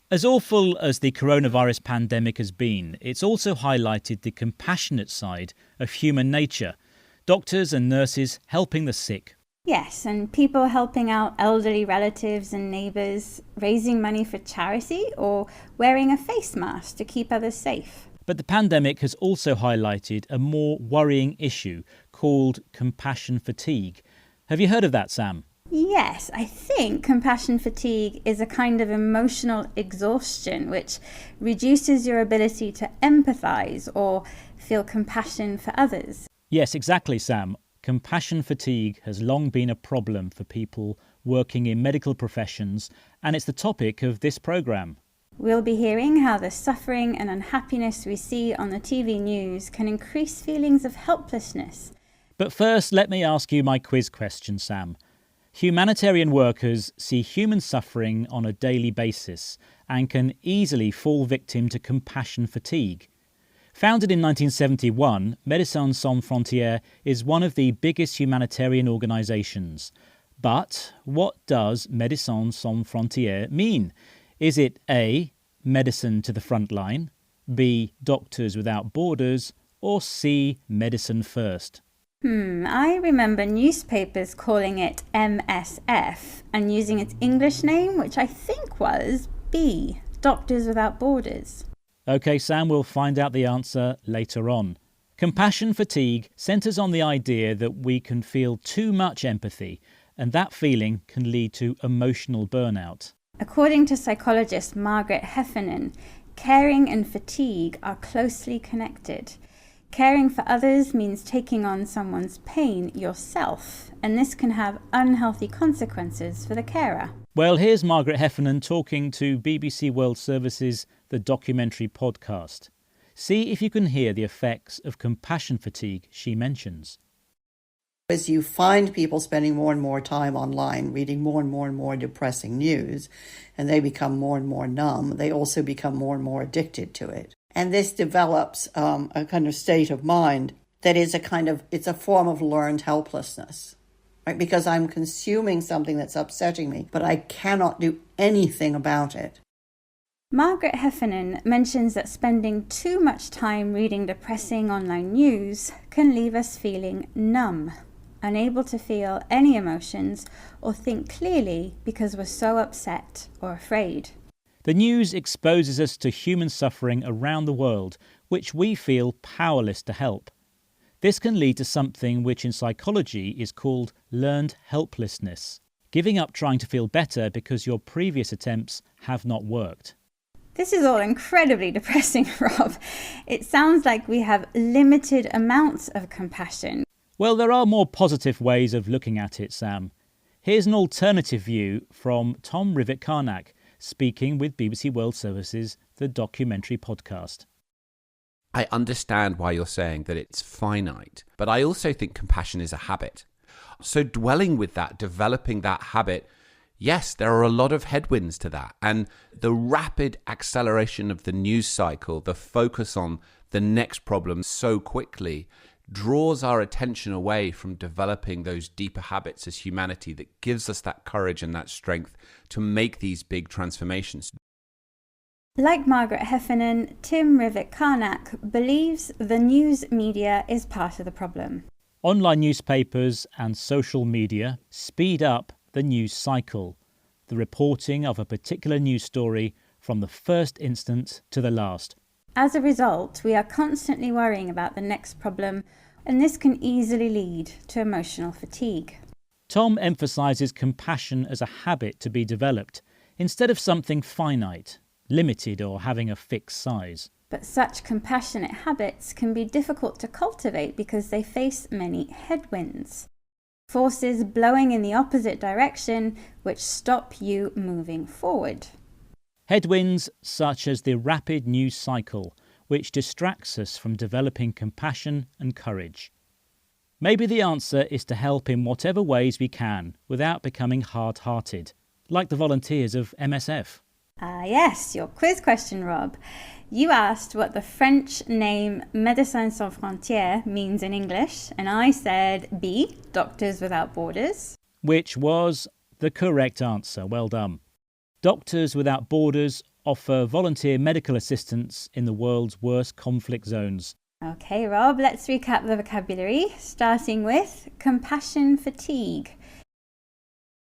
As awful as the coronavirus pandemic has been, it's also highlighted the compassionate side of human nature. Doctors and nurses helping the sick. Yes, and people helping out elderly relatives and neighbours, raising money for charity, or wearing a face mask to keep others safe. But the pandemic has also highlighted a more worrying issue called compassion fatigue. Have you heard of that, Sam? Yes, I think compassion fatigue is a kind of emotional exhaustion which reduces your ability to empathise or feel compassion for others. Yes, exactly, Sam. Compassion fatigue has long been a problem for people working in medical professions, and it's the topic of this programme. We'll be hearing how the suffering and unhappiness we see on the TV news can increase feelings of helplessness. But first, let me ask you my quiz question, Sam. Humanitarian workers see human suffering on a daily basis and can easily fall victim to compassion fatigue. Founded in 1971, Médecins Sans Frontières is one of the biggest humanitarian organisations. But what does Médecins Sans Frontières mean? Is it A, medicine to the front line, B, Doctors Without Borders, or C, medicine first? I remember newspapers calling it MSF and using its English name, which I think was B, Doctors Without Borders. OK, Sam, we'll find out the answer later on. Compassion fatigue centres on the idea that we can feel too much empathy, and that feeling can lead to emotional burnout. According to psychologist Margaret Heffernan, caring and fatigue are closely connected. Caring for others means taking on someone's pain yourself, and this can have unhealthy consequences for the carer. Well, here's Margaret Heffernan talking to BBC World Service's The Documentary Podcast. See if you can hear the effects of compassion fatigue she mentions. As you find people spending more and more time online, reading more and more depressing news, and they become more and more numb, they also become more and more addicted to it. And this develops a kind of state of mind that is it's a form of learned helplessness, right? Because I'm consuming something that's upsetting me, but I cannot do anything about it. Margaret Heffernan mentions that spending too much time reading depressing online news can leave us feeling numb, unable to feel any emotions or think clearly because we're so upset or afraid. The news exposes us to human suffering around the world, which we feel powerless to help. This can lead to something which in psychology is called learned helplessness, giving up trying to feel better because your previous attempts have not worked. This is all incredibly depressing, Rob. It sounds like we have limited amounts of compassion. Well, there are more positive ways of looking at it, Sam. Here's an alternative view from Tom Rivett-Carnac, speaking with BBC World Service's The Documentary Podcast. I understand why you're saying that it's finite, but I also think compassion is a habit. So dwelling with that, developing that habit, yes, there are a lot of headwinds to that. And the rapid acceleration of the news cycle, the focus on the next problem so quickly, draws our attention away from developing those deeper habits as humanity that gives us that courage and that strength to make these big transformations. Like Margaret Heffernan, Tim Rivett-Carnac believes the news media is part of the problem. Online newspapers and social media speed up the news cycle, the reporting of a particular news story from the first instance to the last. As a result, we are constantly worrying about the next problem, and this can easily lead to emotional fatigue. Tom emphasises compassion as a habit to be developed, instead of something finite, limited or having a fixed size. But such compassionate habits can be difficult to cultivate because they face many headwinds. Forces blowing in the opposite direction which stop you moving forward. Headwinds such as the rapid news cycle, which distracts us from developing compassion and courage. Maybe the answer is to help in whatever ways we can without becoming hard-hearted, like the volunteers of MSF. Yes, your quiz question, Rob. You asked what the French name Médecins Sans Frontières means in English, and I said B, Doctors Without Borders. Which was the correct answer. Well done. Doctors Without Borders, offer volunteer medical assistance in the world's worst conflict zones. Okay, Rob, let's recap the vocabulary, starting with compassion fatigue.